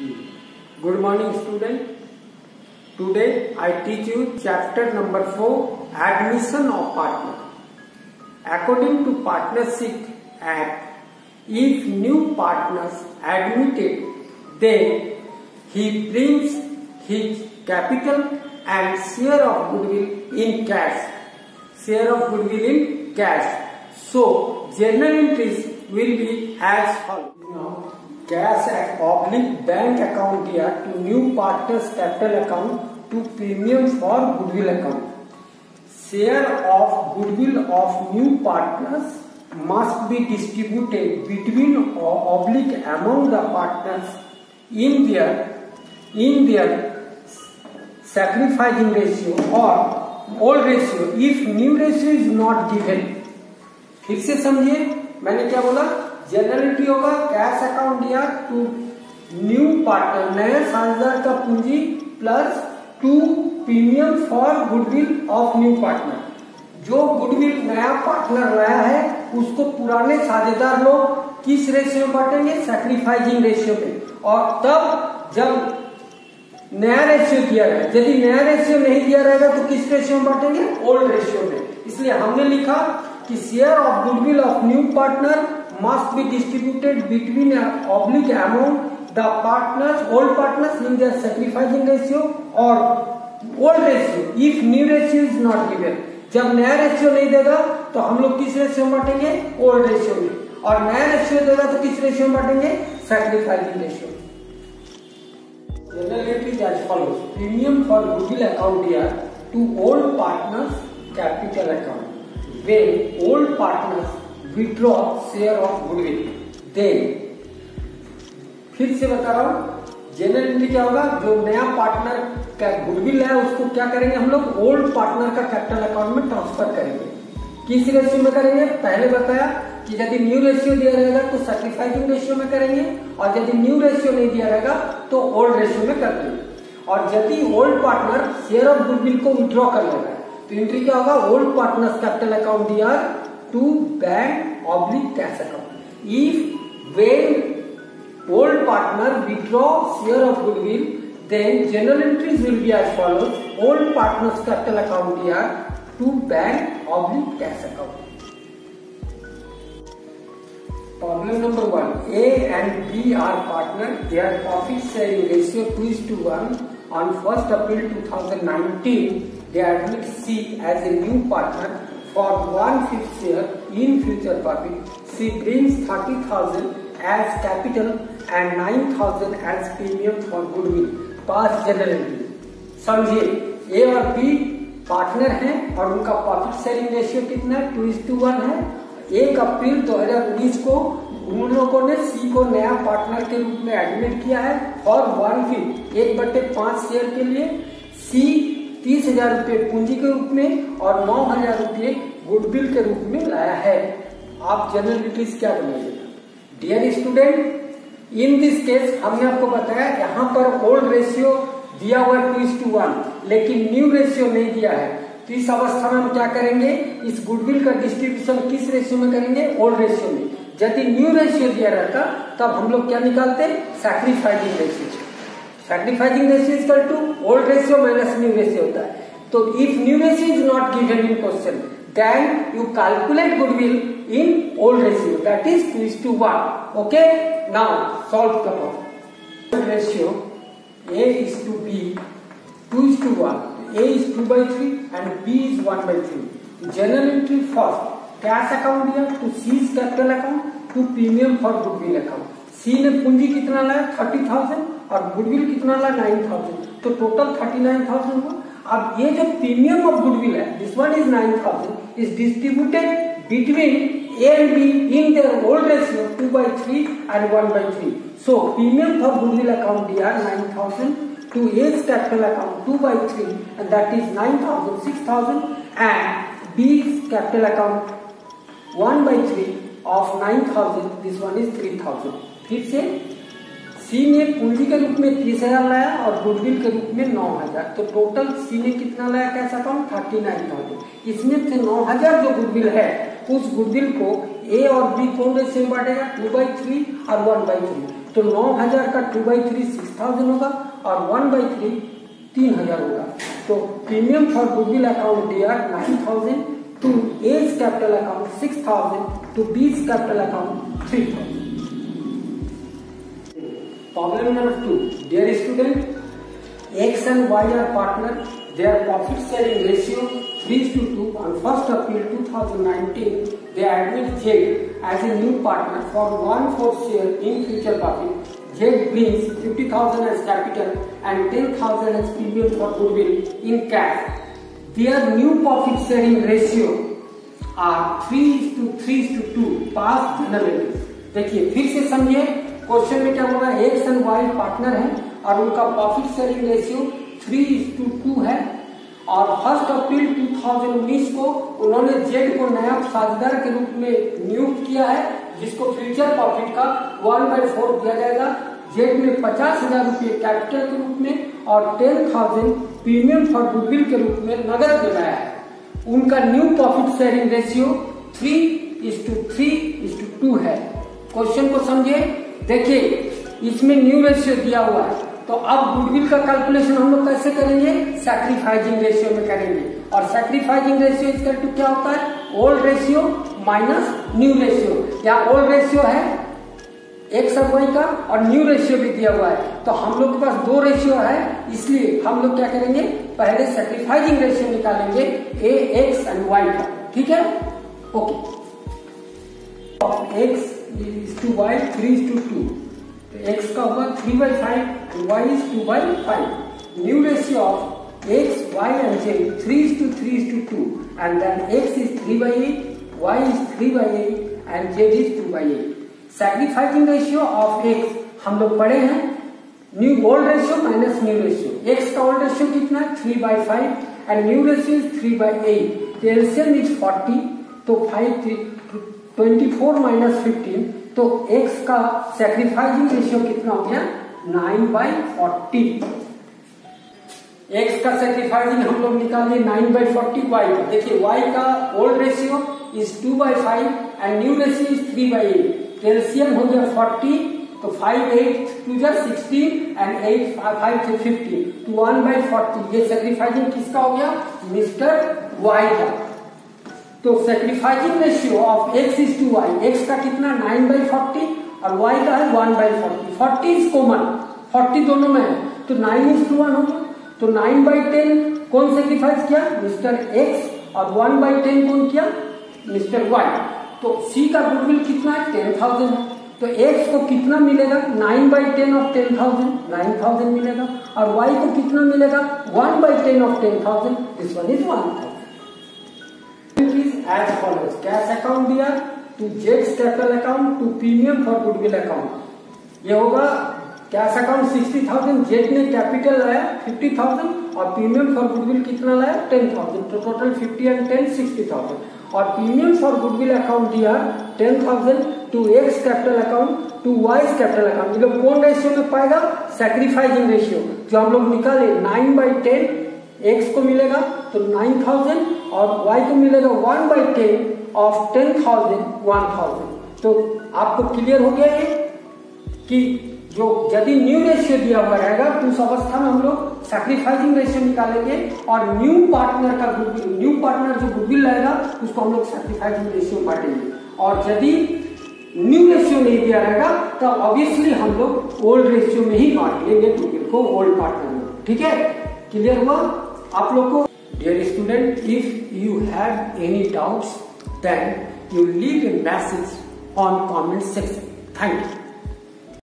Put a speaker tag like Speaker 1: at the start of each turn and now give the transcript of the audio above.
Speaker 1: Good morning, student. Today I teach you chapter number 4, admission of partner. According to Partnership Act, if new partners admitted, then he brings his capital and share of goodwill in cash. Share of goodwill in cash. So journal entries will be as follows. Now, cash oblique bank account here to new partners capital account to premium for goodwill account. Share of goodwill of new partners must be distributed between oblique among the partners in their sacrificing ratio or old ratio if new ratio is not given. फिर से समझिए, मैंने क्या बोला? General entry होगा cash account दिया to new partner, नए साझेदार का पूंजी plus two premium for goodwill of new partner. जो गुडविल नया पार्टनर लाया है उसको पुराने साझेदार लोग किस रेशियो में बांटेंगे? सैक्रिफाइसिंग रेशियो में। और तब जब नया रेशियो दिया है, यदि नया रेशियो नहीं दिया रहेगा तो किस रेशियो में बांटेंगे? ओल्ड रेशियो में। इसलिए हमने लिखा कि share of goodwill of new partner must be distributed between oblique among the partners, old partners in their sacrificing ratio or old ratio if new ratio is not given. जब नया ratio नहीं देगा तो हम लोग किस रेशियो में बांटेंगे? ओल्ड रेशियो में। और नया रेशियो देगा तो किस रेशियो में बांटेंगे? Sacrificing ratio. General entry as follows: premium for goodwill account here to old partners capital account. When old partners withdraw share of goodwill, then फिर से बता रहा हूं, जनरल एंट्री क्या होगा? जो नया पार्टनर का गुडविल है उसको क्या करेंगे हम लोग? ओल्ड पार्टनर का कैपिटल अकाउंट में ट्रांसफर करेंगे। किस रेशियो में करेंगे? पहले बताया कि यदि न्यू रेशियो दिया रहेगा तो सैक्रिफाइसिंग रेशियो में करेंगे, और यदि न्यू रेशियो नहीं दिया रहेगा तो ओल्ड रेशियो में कर देंगे। और यदि old partner share of goodwill को विड्रॉ कर लेगा तो एंट्री क्या होगा? ओल्ड पार्टनर्स कैपिटल अकाउंट दिया to bank oblique cash account. If when old partner withdraw share of goodwill, then general entries will be as follows: old partners capital account here to bank oblique cash account. Problem number 1: A and B are partner. Their profit sharing ratio 2:1. On 1st April 2019, they admit C as a new partner. For 1/5 share in future profit, she brings 30,000 as capital and 9,000 as premium for goodwill. Pass general entry. समझिए, A और B partner हैं और उनका profit sharing ratio कितना है? 2:1 है। 1 अप्रैल 2019 को उन लोगों ने C को नया पार्टनर के रूप में एडमिट किया है और 1/5 1/5 शेयर के लिए C 30,000 रुपये पूंजी के रूप में और 9,000 रुपये गुडविल के रूप में लाया है। आप जनरल एंट्रीज क्या बनाइए? Dear student, in this case हमने आपको बताया यहाँ पर ओल्ड रेशियो दिया हुआ 2:1, लेकिन न्यू रेशियो नहीं दिया है। तो इस अवस्था में हम क्या करेंगे? इस गुडविल का डिस्ट्रीब्यूशन किस रेशियो में करेंगे? ओल्ड रेशियो में। यदि न्यू रेशियो दिया रहता तब हम लोग क्या निकालते? Sacrificing ratio. Sacrificing ratio is equal to old ratio minus new ratio होता है। तो if new ratio is not given in question, then you calculate goodwill in old ratio, that is 2:1. Okay, now solve the problem. Old ratio A is to B 2:1. A is 2/3 and B is 1/3. General entry first: cash account दिया to C's capital account to premium for goodwill account. C ने पूंजी कितना लाया? 30,000 और goodwill कितना लाया? 9,000। तो total 39,000 हुआ। अब ये जो प्रीमियम ऑफ गुडविल है, this one is 9,000, is distributed between A and B in their old ratio 2/3 and 1/3. So premium for goodwill account here 9,000 to A's capital account 2/3, and that is 9,000, 6,000, and B's capital account 1/3 of 9,000. This one is 3,000. फिर से C ने पूंजी के रूप में 30,000 लाया और goodwill के रूप में 9,000। तो टोटल C ने कितना लाया कैश अकाउंट? 39,000। इसमें से 9,000 जो गुडविल है उस गुडविल को A और B कौन रेशियो में बांटेगा? 2/3 और 1/3। तो 9000 का 2/3 6000 होगा और 1/3 3000 होगा। तो premium for goodwill account dear 9000 to A's capital account 6000 to B's capital account 3000। Problem number 2, dear student, X and Y are partner. Their profit sharing ratio 3:2. On 1st April 2019, they admit Z as a new partner for 1/4 share in future profit. Z brings 50,000 as capital and 10,000 as premium for goodwill in cash. Their new profit sharing ratio are 3:2 past generators. देखिए फिर से समझिए, question में क्या बोला, X and Y partner है और उनका प्रॉफिट शेयरिंग रेशियो 3:2 है और 1 अप्रैल 2019 को उन्होंने जेड को नया साझेदार के रूप में नियुक्त किया है, जिसको फ्यूचर प्रॉफिट का 1/4 दिया जाएगा। जेड में 50,000 रुपये कैपिटल के रूप में और 10,000 प्रीमियम फॉर गुडविल के रूप में नगद बनाया है। उनका न्यू प्रॉफिट शेयरिंग रेशियो 3:2 है। क्वेश्चन को समझिए, देखिए इसमें न्यू रेशियो दिया हुआ है, तो अब गुडविल का कैलकुलेशन हम लोग कैसे करेंगे, सैक्रिफाइसिंग रेशियो में करेंगे। और सैक्रिफाइसिंग रेशियो इसका टू क्या होता है, old ratio minus new ratio. या ओल्ड रेशियो है एक्स और वाई का और न्यू रेशियो भी दिया हुआ है, तो हम लोग के पास 2 रेशियो है, इसलिए हम लोग क्या करेंगे, पहले सैक्रिफाइसिंग रेशियो निकालेंगे ए एक्स एंड वाई का। ठीक है, okay. X is to Y 3:2, तो x का होगा 3/5 and y is 2/5. New ratio of x, y and z 3:2 and then x is 3/8, y is 3/8 and z is 2/8. Sacrificing ratio of x हम लोग पढ़े हैं, new old ratio minus new ratio. x का old ratio कितना है 3/5 and new ratio is 3/8. तो LCM is 40, तो 24 minus 15, तो x का सैक्रिफाइसिंग रेशियो कितना हो गया 9/40। x का सैक्रिफाइसिंग हम लोग निकालिए 9/40 y का। देखिए y का old ratio is 2/5 and new ratio is 3/8। LCM हो गया 40, तो 5 8 2 16 एंड 8 5 से 15 तो 1/40। ये सैक्रिफाइसिंग किसका हो गया, मिस्टर y का। तो sacrificing ratio of x is to y, x का कितना 9/40 और y का है 1/40। 40 इज कॉमन, 40 दोनों में है, तो 9:1 होगा। तो 9/10 कौन सैक्रिफाइस किया, मिस्टर x, और 1/10 कौन किया, मिस्टर y। तो c का गुडविल कितना है 10,000 है, तो x को कितना मिलेगा 9/10 ऑफ 10,000 9,000 मिलेगा, और y को कितना मिलेगा 1/10 of 10,000, this one is 1,000। As follows: cash account दिया टू जेड्स capital account to premium for goodwill account. ये होगा कैश अकाउंट 60,000, जेड ने कैपिटल लाया 50,000 और प्रीमियम फॉर गुडविल कितना लाया 10,000, तो टोटल 50 एंड 10 60,000। और प्रीमियम फॉर गुडविल अकाउंट दिया 10,000 to X capital account to Y capital account. ये लोग कौन रेशियो में पाएगा, सैक्रिफाइसिंग रेशियो, जो हम लोग निकाले 9/10 x को मिलेगा तो 9,000 और y को मिलेगा 1/10 ऑफ 10,000 1,000। तो आपको क्लियर हो गया ये कि जो यदि न्यू रेशियो दिया हुआ रहेगा तो उस अवस्था में हम लोग सैक्रिफाइसिंग रेशियो निकालेंगे और न्यू पार्टनर का गुडविल, न्यू पार्टनर जो गुडविल रहेगा उसको हम लोग सैक्रिफाइसिंग रेशियो बांटेंगे। और यदि न्यू रेशियो नहीं दिया रहेगा तो ऑब्वियसली हम लोग ओल्ड रेशियो में ही बांट लेंगे गुडविल को ओल्ड पार्टनर में। ठीक है, क्लियर हुआ आप लोग को। Dear student, if you have any doubts then you leave a message on comment section. Thank you.